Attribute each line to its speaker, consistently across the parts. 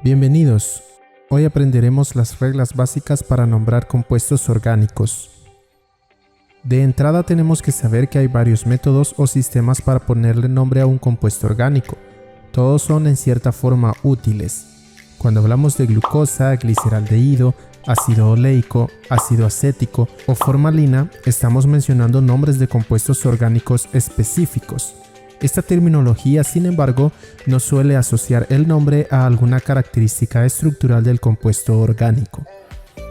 Speaker 1: Bienvenidos. Hoy aprenderemos las reglas básicas para nombrar compuestos orgánicos. De entrada tenemos que saber que hay varios métodos o sistemas para ponerle nombre a un compuesto orgánico. Todos son en cierta forma útiles. Cuando hablamos de glucosa, gliceraldehído, ácido oleico, ácido acético o formalina, estamos mencionando nombres de compuestos orgánicos específicos. Esta terminología, sin embargo, no suele asociar el nombre a alguna característica estructural del compuesto orgánico.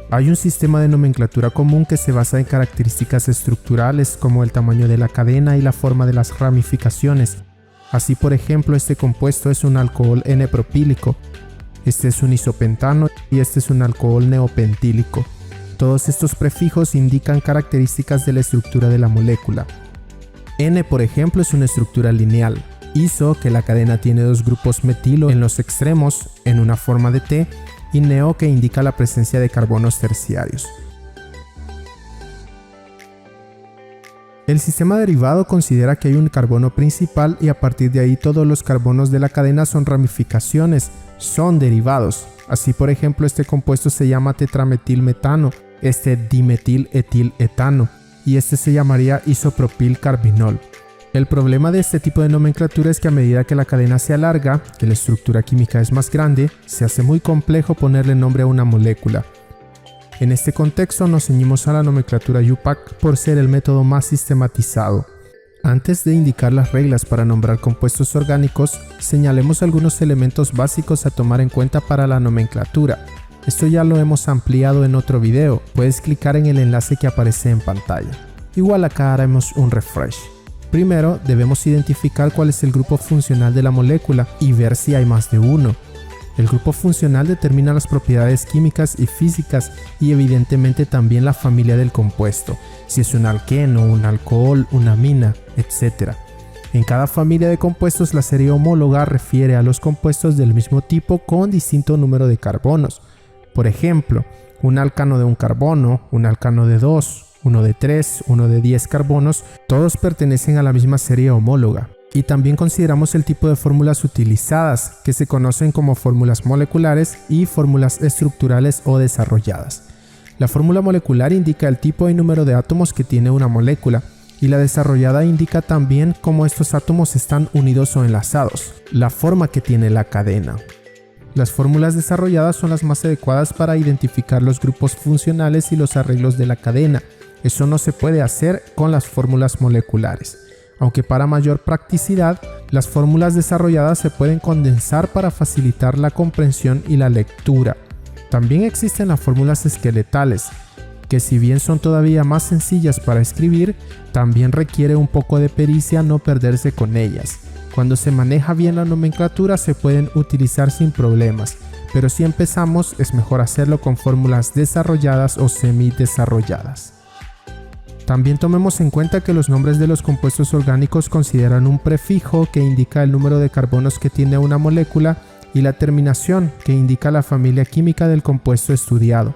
Speaker 1: Hay un sistema de nomenclatura común que se basa en características estructurales como el tamaño de la cadena y la forma de las ramificaciones. Así, por ejemplo, este compuesto es un alcohol N-propílico, este es un isopentano y este es un alcohol neopentílico. Todos estos prefijos indican características de la estructura de la molécula. N, por ejemplo, es una estructura lineal. Iso, que la cadena tiene dos grupos metilo en los extremos en una forma de T, y neo, que indica la presencia de carbonos terciarios. El sistema derivado considera que hay un carbono principal y a partir de ahí todos los carbonos de la cadena son ramificaciones, son derivados. Así, por ejemplo, este compuesto se llama tetrametilmetano, este dimetiletil-etano, y este se llamaría isopropilcarbinol. El problema de este tipo de nomenclatura es que a medida que la cadena se alarga, que la estructura química es más grande, se hace muy complejo ponerle nombre a una molécula. En este contexto nos ceñimos a la nomenclatura IUPAC por ser el método más sistematizado. Antes de indicar las reglas para nombrar compuestos orgánicos, señalemos algunos elementos básicos a tomar en cuenta para la nomenclatura. Esto ya lo hemos ampliado en otro video, puedes clicar en el enlace que aparece en pantalla. Igual acá haremos un refresh. Primero, debemos identificar cuál es el grupo funcional de la molécula y ver si hay más de uno. El grupo funcional determina las propiedades químicas y físicas y evidentemente también la familia del compuesto, si es un alqueno, un alcohol, una amina, etc. En cada familia de compuestos la serie homóloga refiere a los compuestos del mismo tipo con distinto número de carbonos. Por ejemplo, un alcano de un carbono, un alcano de 2, uno de 3, uno de 10 carbonos, todos pertenecen a la misma serie homóloga. Y también consideramos el tipo de fórmulas utilizadas, que se conocen como fórmulas moleculares y fórmulas estructurales o desarrolladas. La fórmula molecular indica el tipo y número de átomos que tiene una molécula, y la desarrollada indica también cómo estos átomos están unidos o enlazados, la forma que tiene la cadena. Las fórmulas desarrolladas son las más adecuadas para identificar los grupos funcionales y los arreglos de la cadena. Eso no se puede hacer con las fórmulas moleculares. Aunque para mayor practicidad, las fórmulas desarrolladas se pueden condensar para facilitar la comprensión y la lectura. También existen las fórmulas esqueletales, que si bien son todavía más sencillas para escribir, también requiere un poco de pericia no perderse con ellas. Cuando se maneja bien la nomenclatura se pueden utilizar sin problemas, pero si empezamos es mejor hacerlo con fórmulas desarrolladas o semidesarrolladas. También tomemos en cuenta que los nombres de los compuestos orgánicos consideran un prefijo que indica el número de carbonos que tiene una molécula y la terminación que indica la familia química del compuesto estudiado.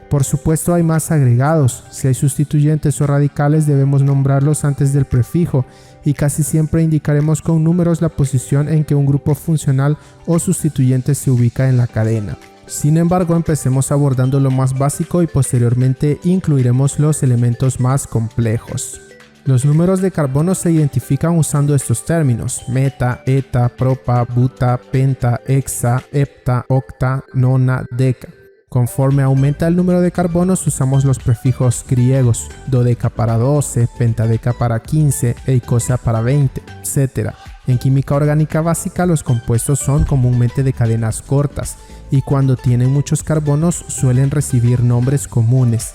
Speaker 1: Por supuesto hay más agregados, si hay sustituyentes o radicales debemos nombrarlos antes del prefijo y casi siempre indicaremos con números la posición en que un grupo funcional o sustituyente se ubica en la cadena. Sin embargo, empecemos abordando lo más básico y posteriormente incluiremos los elementos más complejos. Los números de carbono se identifican usando estos términos: meta, eta, propa, buta, penta, hexa, hepta, octa, nona, deca. Conforme aumenta el número de carbonos usamos los prefijos griegos: dodeca para 12, pentadeca para 15, eicosa para 20, etc. En química orgánica básica los compuestos son comúnmente de cadenas cortas y cuando tienen muchos carbonos suelen recibir nombres comunes.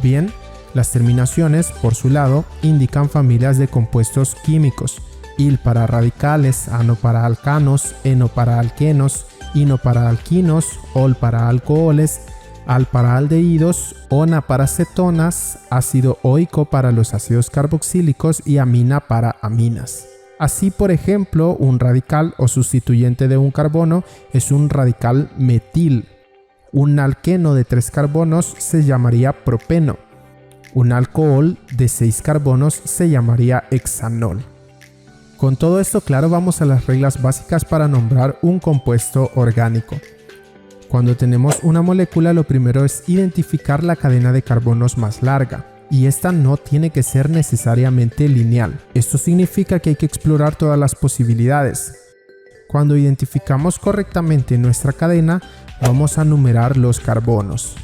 Speaker 1: Bien, las terminaciones, por su lado, indican familias de compuestos químicos: il para radicales, ano para alcanos, eno para alquenos, ino para alquinos, ol para alcoholes, al para aldehídos, ona para cetonas, ácido oico para los ácidos carboxílicos y amina para aminas. Así, por ejemplo, un radical o sustituyente de un carbono es un radical metil. Un alqueno de 3 carbonos se llamaría propeno. Un alcohol de 6 carbonos se llamaría hexanol. Con todo esto claro, vamos a las reglas básicas para nombrar un compuesto orgánico. Cuando tenemos una molécula, lo primero es identificar la cadena de carbonos más larga. Y esta no tiene que ser necesariamente lineal. Esto significa que hay que explorar todas las posibilidades. Cuando identificamos correctamente nuestra cadena, vamos a numerar los carbonos.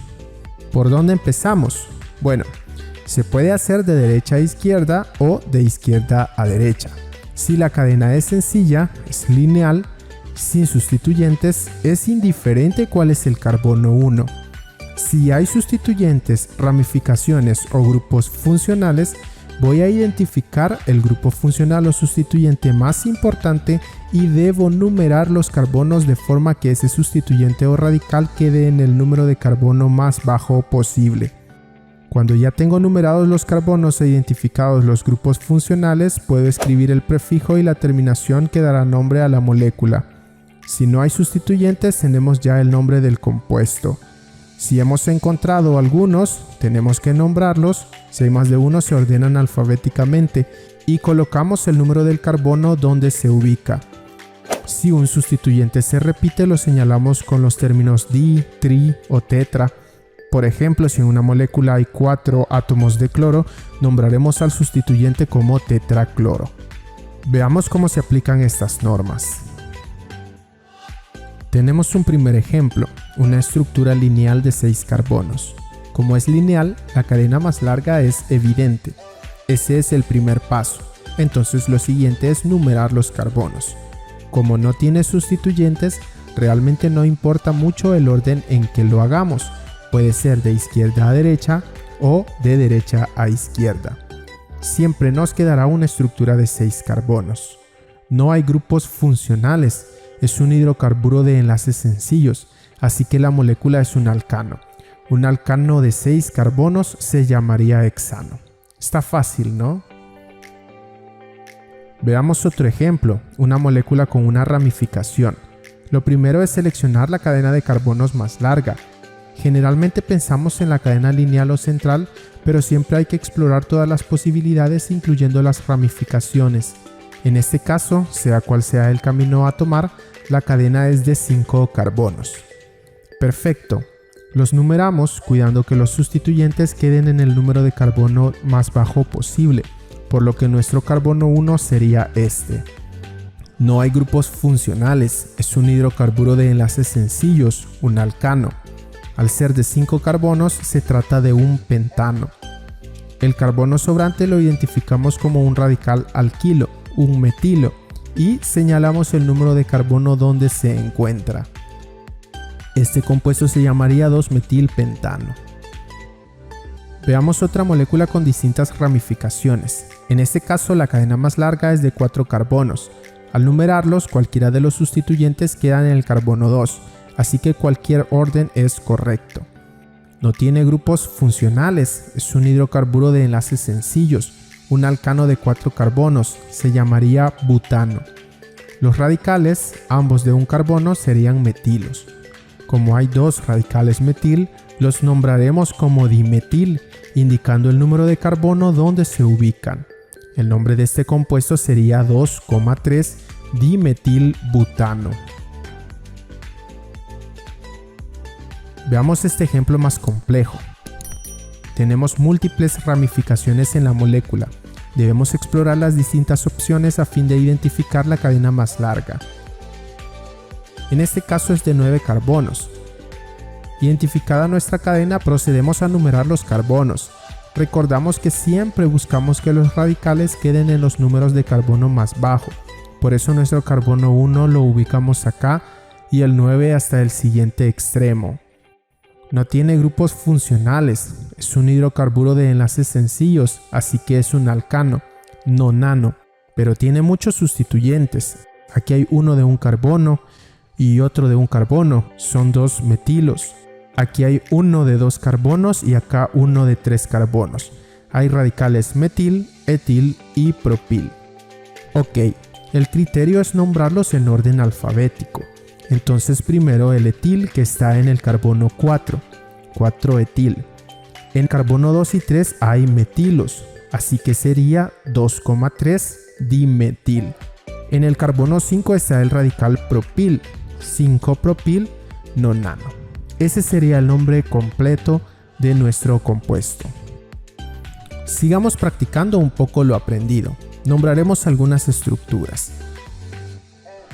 Speaker 1: ¿Por dónde empezamos? Bueno, se puede hacer de derecha a izquierda o de izquierda a derecha. Si la cadena es sencilla, es lineal, sin sustituyentes, es indiferente cuál es el carbono 1. Si hay sustituyentes, ramificaciones o grupos funcionales, voy a identificar el grupo funcional o sustituyente más importante y debo numerar los carbonos de forma que ese sustituyente o radical quede en el número de carbono más bajo posible. Cuando ya tengo numerados los carbonos e identificados los grupos funcionales, puedo escribir el prefijo y la terminación que dará nombre a la molécula. Si no hay sustituyentes, tenemos ya el nombre del compuesto. Si hemos encontrado algunos, tenemos que nombrarlos. Si hay más de uno, se ordenan alfabéticamente y colocamos el número del carbono donde se ubica. Si un sustituyente se repite, lo señalamos con los términos di, tri o tetra. Por ejemplo, si en una molécula hay 4 átomos de cloro, nombraremos al sustituyente como tetracloro. Veamos cómo se aplican estas normas. Tenemos un primer ejemplo, una estructura lineal de 6 carbonos. Como es lineal, la cadena más larga es evidente. Ese es el primer paso. Entonces lo siguiente es numerar los carbonos. Como no tiene sustituyentes, realmente no importa mucho el orden en que lo hagamos. Puede ser de izquierda a derecha o de derecha a izquierda. Siempre nos quedará una estructura de 6 carbonos. No hay grupos funcionales. Es un hidrocarburo de enlaces sencillos, así que la molécula es un alcano. Un alcano de 6 carbonos se llamaría hexano. Está fácil, ¿no? Veamos otro ejemplo, una molécula con una ramificación. Lo primero es seleccionar la cadena de carbonos más larga. Generalmente pensamos en la cadena lineal o central, pero siempre hay que explorar todas las posibilidades, incluyendo las ramificaciones. En este caso, sea cual sea el camino a tomar, la cadena es de 5 carbonos. Perfecto. Los numeramos cuidando que los sustituyentes queden en el número de carbono más bajo posible, por lo que nuestro carbono 1 sería este. No hay grupos funcionales, es un hidrocarburo de enlaces sencillos, un alcano. Al ser de 5 carbonos, se trata de un pentano. El carbono sobrante lo identificamos como un radical alquilo, un metilo, y señalamos el número de carbono donde se encuentra. Este compuesto se llamaría 2-metilpentano. Veamos otra molécula con distintas ramificaciones. En este caso, la cadena más larga es de 4 carbonos. Al numerarlos, cualquiera de los sustituyentes quedan en el carbono 2, así que cualquier orden es correcto. No tiene grupos funcionales, es un hidrocarburo de enlaces sencillos, un alcano de 4 carbonos, se llamaría butano. Los radicales, ambos de un carbono, serían metilos. Como hay 2 radicales metil, los nombraremos como dimetil, indicando el número de carbono donde se ubican. El nombre de este compuesto sería 2,3 dimetilbutano. Veamos este ejemplo más complejo. Tenemos múltiples ramificaciones en la molécula. Debemos explorar las distintas opciones a fin de identificar la cadena más larga. En este caso es de 9 carbonos. Identificada nuestra cadena, procedemos a numerar los carbonos. Recordamos que siempre buscamos que los radicales queden en los números de carbono más bajo. Por eso nuestro carbono 1 lo ubicamos acá y el 9 hasta el siguiente extremo. No tiene grupos funcionales, es un hidrocarburo de enlaces sencillos, así que es un alcano, no nano, pero tiene muchos sustituyentes. Aquí hay uno de un carbono y otro de un carbono, son 2 metilos. Aquí hay uno de 2 carbonos y acá uno de 3 carbonos. Hay radicales metil, etil y propil. Ok, el criterio es nombrarlos en orden alfabético. Entonces primero el etil, que está en el carbono 4 etil. En carbono 2 y 3 hay metilos, así que sería 2,3 dimetil. En el carbono 5 está el radical propil, 5 propil no nano. Ese sería el nombre completo de nuestro compuesto. Sigamos practicando un poco lo aprendido. Nombraremos algunas estructuras.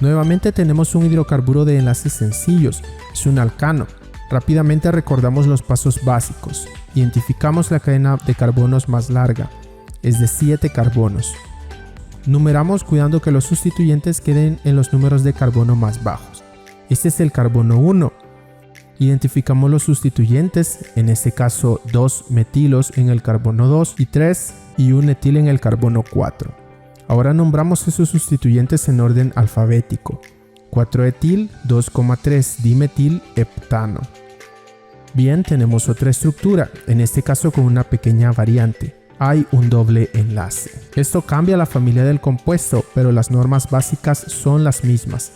Speaker 1: Nuevamente tenemos un hidrocarburo de enlaces sencillos, es un alcano. Rápidamente recordamos los pasos básicos. Identificamos la cadena de carbonos más larga, es de 7 carbonos. Numeramos cuidando que los sustituyentes queden en los números de carbono más bajos. Este es el carbono 1. Identificamos los sustituyentes, en este caso 2 metilos en el carbono 2 y 3 y un etil en el carbono 4. Ahora nombramos esos sustituyentes en orden alfabético. 4-etil, 2,3 dimetil heptano. Bien, tenemos otra estructura, en este caso con una pequeña variante. Hay un doble enlace. Esto cambia la familia del compuesto, pero las normas básicas son las mismas.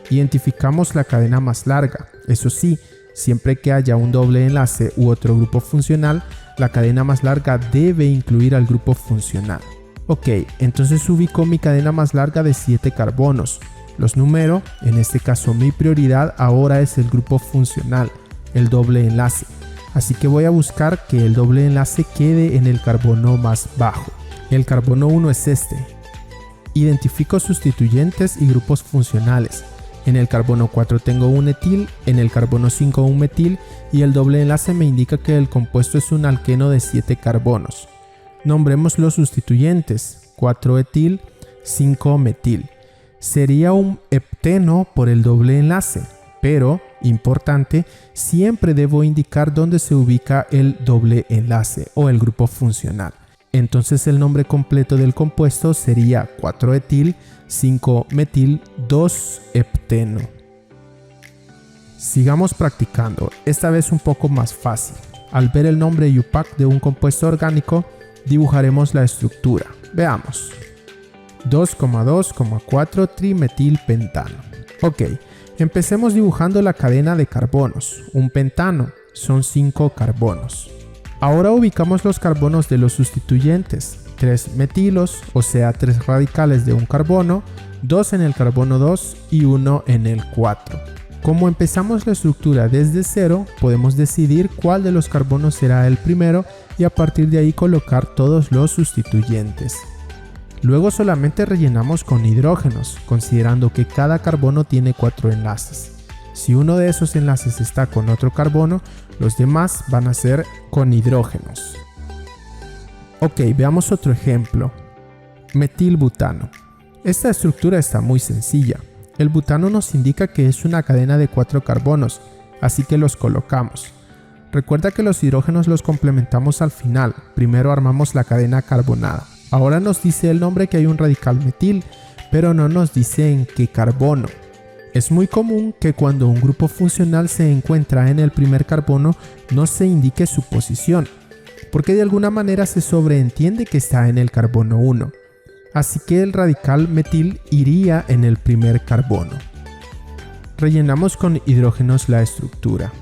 Speaker 1: Identificamos la cadena más larga. Eso sí, siempre que haya un doble enlace u otro grupo funcional, la cadena más larga debe incluir al grupo funcional. Ok, entonces ubico mi cadena más larga de 7 carbonos. Los numero, en este caso mi prioridad ahora es el grupo funcional, el doble enlace. Así que voy a buscar que el doble enlace quede en el carbono más bajo. El carbono 1 es este. Identifico sustituyentes y grupos funcionales. En el carbono 4 tengo un etil, en el carbono 5 un metil y el doble enlace me indica que el compuesto es un alqueno de 7 carbonos. Nombremos los sustituyentes, 4-etil, 5-metil. Sería un hepteno por el doble enlace, pero, importante, siempre debo indicar dónde se ubica el doble enlace o el grupo funcional. Entonces el nombre completo del compuesto sería 4-etil, 5-metil, 2-hepteno. Sigamos practicando, esta vez un poco más fácil. Al ver el nombre IUPAC de un compuesto orgánico, dibujaremos la estructura. Veamos. 2,2,4 trimetilpentano. Ok, empecemos dibujando la cadena de carbonos. Un pentano, son 5 carbonos. Ahora ubicamos los carbonos de los sustituyentes. 3 metilos, o sea 3 radicales de un carbono, 2 en el carbono 2 y 1 en el 4. Como empezamos la estructura desde cero, podemos decidir cuál de los carbonos será el primero y a partir de ahí colocar todos los sustituyentes. Luego solamente rellenamos con hidrógenos, considerando que cada carbono tiene 4 enlaces. Si uno de esos enlaces está con otro carbono, los demás van a ser con hidrógenos. Ok, veamos otro ejemplo. Metilbutano. Esta estructura está muy sencilla. El butano nos indica que es una cadena de 4 carbonos, así que los colocamos. Recuerda que los hidrógenos los complementamos al final, primero armamos la cadena carbonada. Ahora nos dice el nombre que hay un radical metil, pero no nos dice en qué carbono. Es muy común que cuando un grupo funcional se encuentra en el primer carbono no se indique su posición, porque de alguna manera se sobreentiende que está en el carbono 1. Así que el radical metil iría en el primer carbono. Rellenamos con hidrógenos la estructura.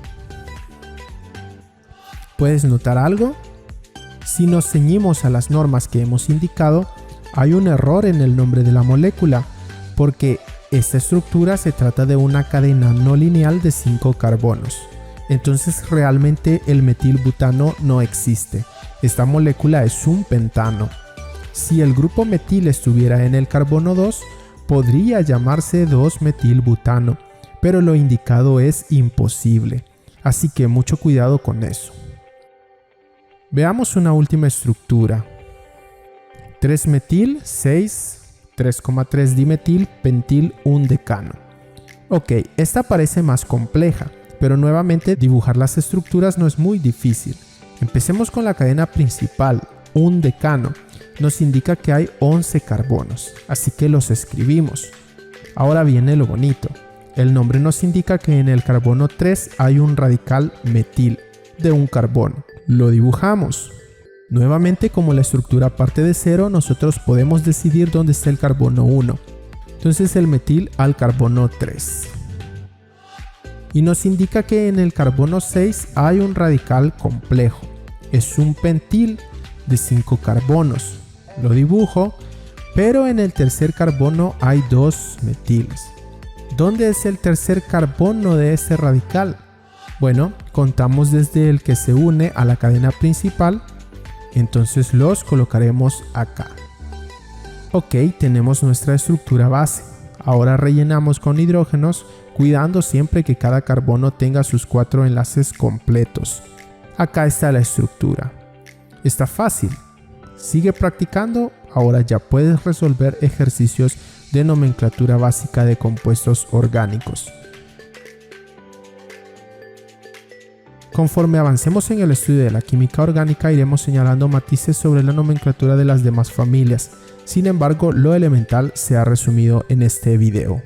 Speaker 1: ¿Puedes notar algo? Si nos ceñimos a las normas que hemos indicado, hay un error en el nombre de la molécula, porque esta estructura se trata de una cadena no lineal de 5 carbonos. Entonces realmente el metilbutano no existe. Esta molécula es un pentano. Si el grupo metil estuviera en el carbono 2, podría llamarse 2-metilbutano, pero lo indicado es imposible. Así que mucho cuidado con eso. Veamos una última estructura. 3-metil, 6, 3,3 dimetil, pentil, 1 decano. Ok, esta parece más compleja, pero nuevamente dibujar las estructuras no es muy difícil. Empecemos con la cadena principal, 1 decano. Nos indica que hay 11 carbonos, así que los escribimos. Ahora viene lo bonito. El nombre nos indica que en el carbono 3 hay un radical metil de un carbono. Lo dibujamos. Nuevamente, como la estructura parte de cero, nosotros podemos decidir dónde está el carbono 1. Entonces el metil al carbono 3. Y nos indica que en el carbono 6 hay un radical complejo. Es un pentil de 5 carbonos. Lo dibujo, pero en el tercer carbono hay 2 metiles. ¿Dónde es el tercer carbono de ese radical? Bueno, contamos desde el que se une a la cadena principal, entonces los colocaremos acá. Ok, tenemos nuestra estructura base. Ahora rellenamos con hidrógenos, cuidando siempre que cada carbono tenga sus 4 enlaces completos. Acá está la estructura. Está fácil. Sigue practicando, ahora ya puedes resolver ejercicios de nomenclatura básica de compuestos orgánicos. Conforme avancemos en el estudio de la química orgánica, iremos señalando matices sobre la nomenclatura de las demás familias. Sin embargo, lo elemental se ha resumido en este video.